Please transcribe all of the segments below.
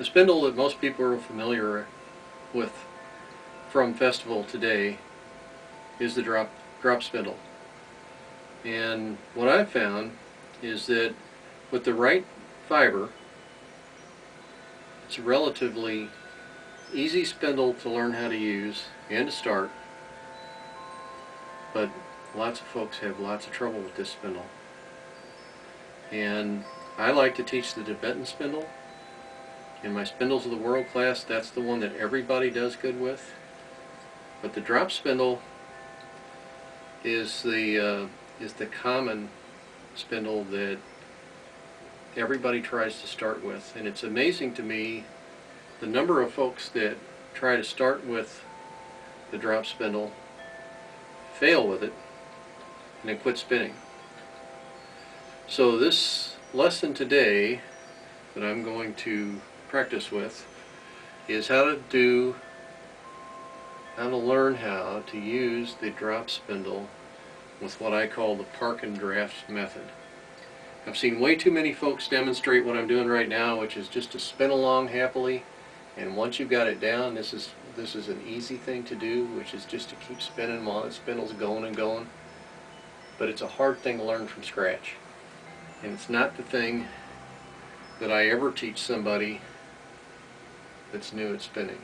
The spindle that most people are familiar with from Festival today is the drop spindle. And what I've found is that with the right fiber, it's a relatively easy spindle to learn how to use and to start, but lots of folks have lots of trouble with this spindle. And I like to teach the Tibetan spindle. In my Spindles of the World class, that's the one that everybody does good with. But the drop spindle is the common spindle that everybody tries to start with. And it's amazing to me the number of folks that try to start with the drop spindle, fail with it, and then quit spinning. So this lesson today that I'm going to practice with is how to learn how to use the drop spindle with what I call the park and draft method. I've seen way too many folks demonstrate what I'm doing right now, which is just to spin along happily, and once you've got it down, this is an easy thing to do, which is just to keep spinning while the spindle's going and going. But it's a hard thing to learn from scratch, and it's not the thing that I ever teach somebody that's new at spinning.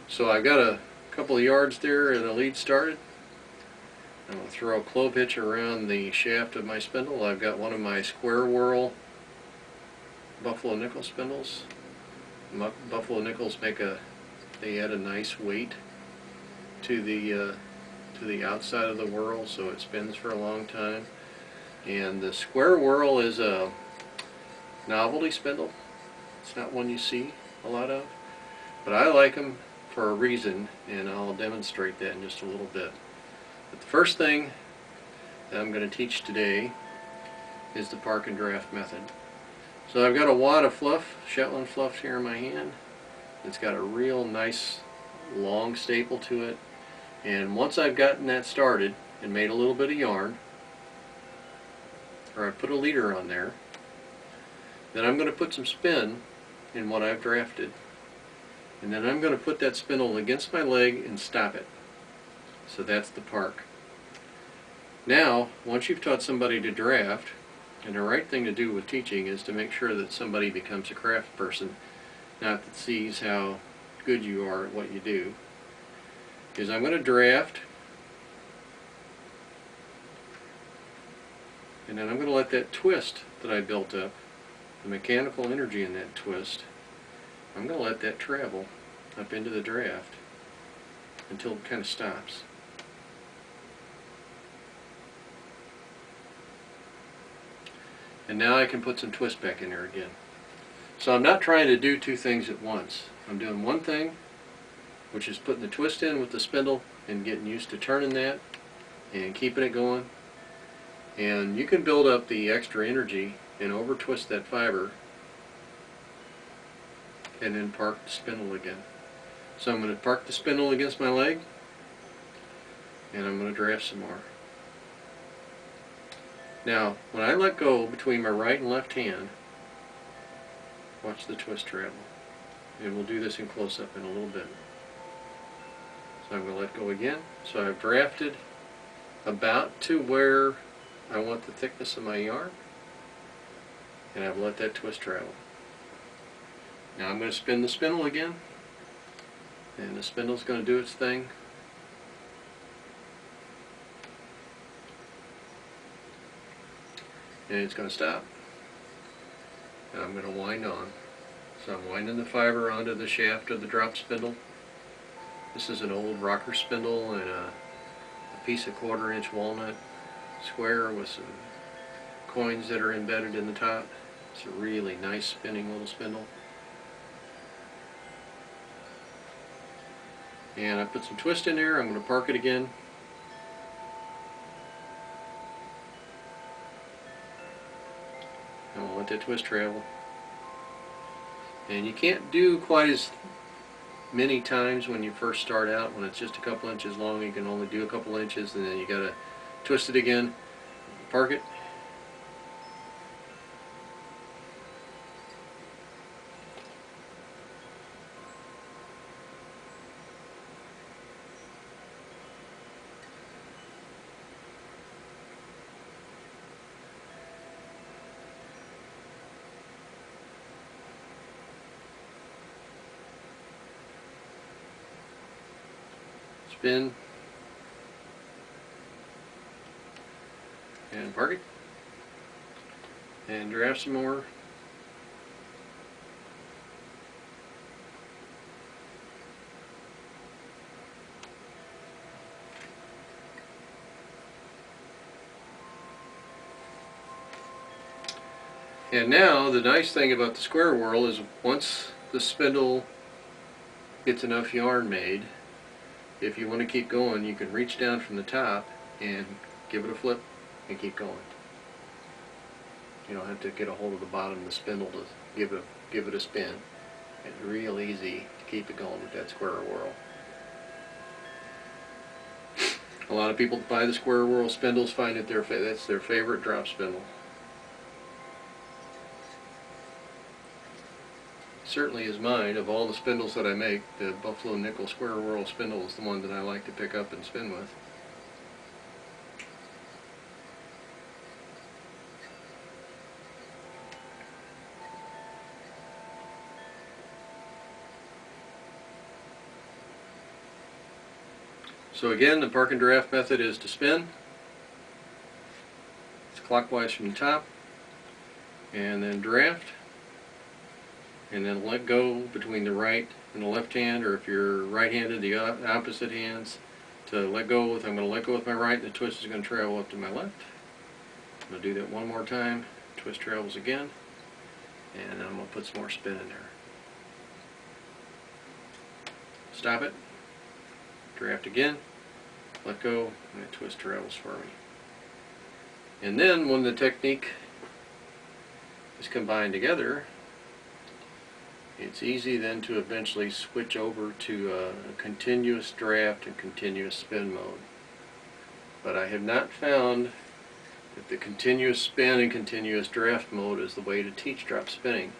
So I've got a couple of yards there and the lead started. I'm going to throw a clove hitch around the shaft of my spindle. I've got one of my square whirl buffalo nickel spindles. Buffalo nickels they add a nice weight to the outside of the whirl, so it spins for a long time. And the square whirl is a novelty spindle. It's not one you see a lot of, but I like them for a reason, and I'll demonstrate that in just a little bit. But the first thing that I'm going to teach today is the park and draft method. So I've got a wad of fluff, Shetland fluff here in my hand. It's got a real nice long staple to it, and once I've gotten that started and made a little bit of yarn, or I put a leader on there, then I'm going to put some spin in what I've drafted, and then I'm going to put that spindle against my leg and stop it. So that's the park. Now, once you've taught somebody to draft, and the right thing to do with teaching is to make sure that somebody becomes a craft person, not that sees how good you are at what you do, is I'm going to draft, and then I'm going to let that twist that I built up, the mechanical energy in that twist, I'm going to let that travel up into the draft until it kind of stops. And now I can put some twist back in there again. So I'm not trying to do two things at once. I'm doing one thing, which is putting the twist in with the spindle and getting used to turning that and keeping it going. And you can build up the extra energy and over twist that fiber and then park the spindle again. So I'm going to park the spindle against my leg, and I'm going to draft some more. Now, when I let go between my right and left hand, watch the twist travel. And we'll do this in close-up in a little bit. So I'm going to let go again. So I've drafted about to where I want the thickness of my yarn, and I've let that twist travel. Now I'm going to spin the spindle again, and the spindle's going to do its thing. And it's going to stop. And I'm going to wind on. So I'm winding the fiber onto the shaft of the drop spindle. This is an old rocker spindle and a piece of 1/4-inch walnut square with some coins that are embedded in the top. It's a really nice spinning little spindle. And I put some twist in there. I'm going to park it again. And I'll let that twist travel. And you can't do quite as many times when you first start out. When it's just a couple inches long, you can only do a couple inches, and then you got to twist it again, park it, spin, and park it, and draft some more. And now the nice thing about the square whirl is once the spindle gets enough yarn made, if you want to keep going, you can reach down from the top and give it a flip and keep going. You don't have to get a hold of the bottom of the spindle to give it a spin. It's real easy to keep it going with that square whirl. A lot of people that buy the square whirl spindles find that that's their favorite drop spindle. Certainly is mine. Of all the spindles that I make, the Buffalo Nickel Square Whirl spindle is the one that I like to pick up and spin with. So again, the park and draft method is to spin. It's clockwise from the top, and then draft, and then let go between the right and the left hand, or if you're right-handed, the opposite hands. To let go with, I'm going to let go with my right, and the twist is going to travel up to my left. I'm going to do that one more time. Twist travels again, and I'm going to put some more spin in there. Stop it, draft again, let go, and the twist travels for me. And then when the technique is combined together, it's easy then to eventually switch over to a continuous draft and continuous spin mode. But I have not found that the continuous spin and continuous draft mode is the way to teach drop spinning.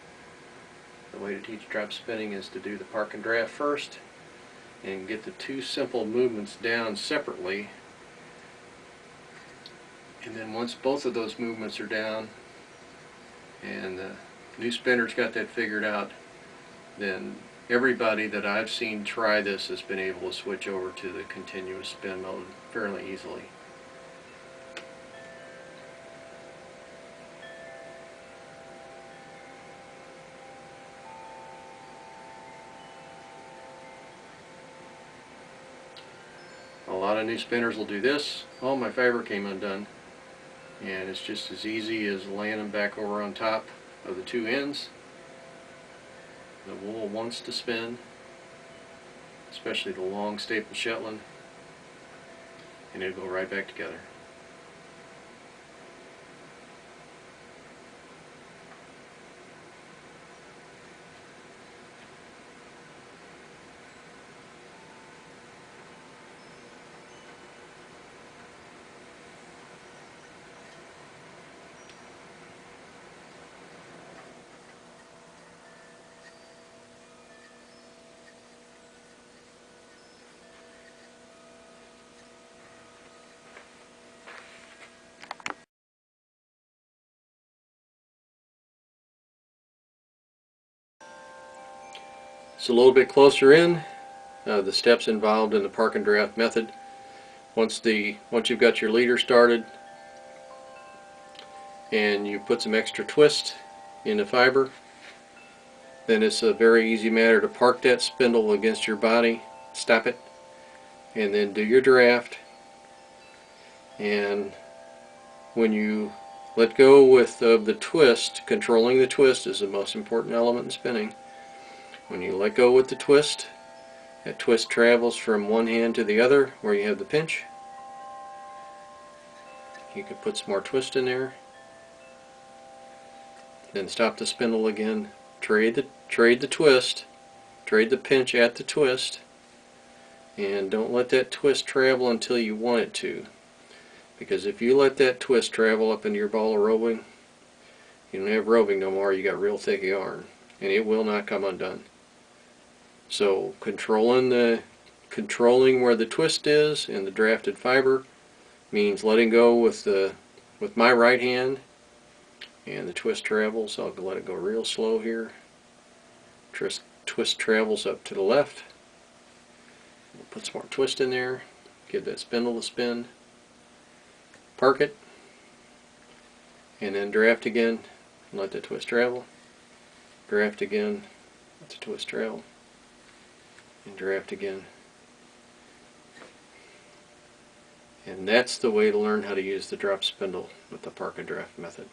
The way to teach drop spinning is to do the park and draft first and get the two simple movements down separately. And then once both of those movements are down and the new spinner's got that figured out, then everybody that I've seen try this has been able to switch over to the continuous spin mode fairly easily. A lot of new spinners will do this. Oh, my fiber came undone. And it's just as easy as laying them back over on top of the two ends. The wool wants to spin, especially the long staple Shetland, and it'll go right back together. So a little bit closer in, the steps involved in the park and draft method. Once you've got your leader started and you put some extra twist in the fiber, then it's a very easy matter to park that spindle against your body, stop it, and then do your draft. And when you let go with the twist, controlling the twist is the most important element in spinning. When you let go with the twist, that twist travels from one hand to the other where you have the pinch. You can put some more twist in there. Then stop the spindle again. Trade the twist. Trade the pinch at the twist. And don't let that twist travel until you want it to. Because if you let that twist travel up into your ball of roving, you don't have roving no more. You got real thick yarn, and it will not come undone. So controlling where the twist is in the drafted fiber means letting go with my right hand, and the twist travels. I'll let it go real slow here. Twist travels up to the left, We'll put some more twist in there, give that spindle a spin, park it, and then draft again, and let the twist travel, draft again, let the twist travel, and draft again. And that's the way to learn how to use the drop spindle with the park and draft method.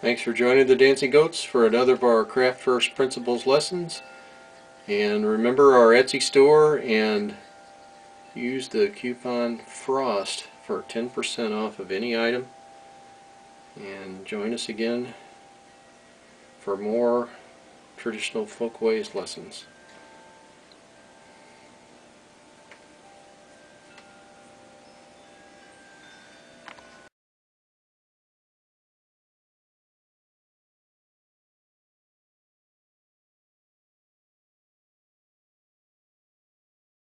Thanks for joining the Dancing Goats for another of our Craft First Principles lessons. And remember our Etsy store and use the coupon FROST for 10% off of any item. And join us again for more traditional folkways lessons.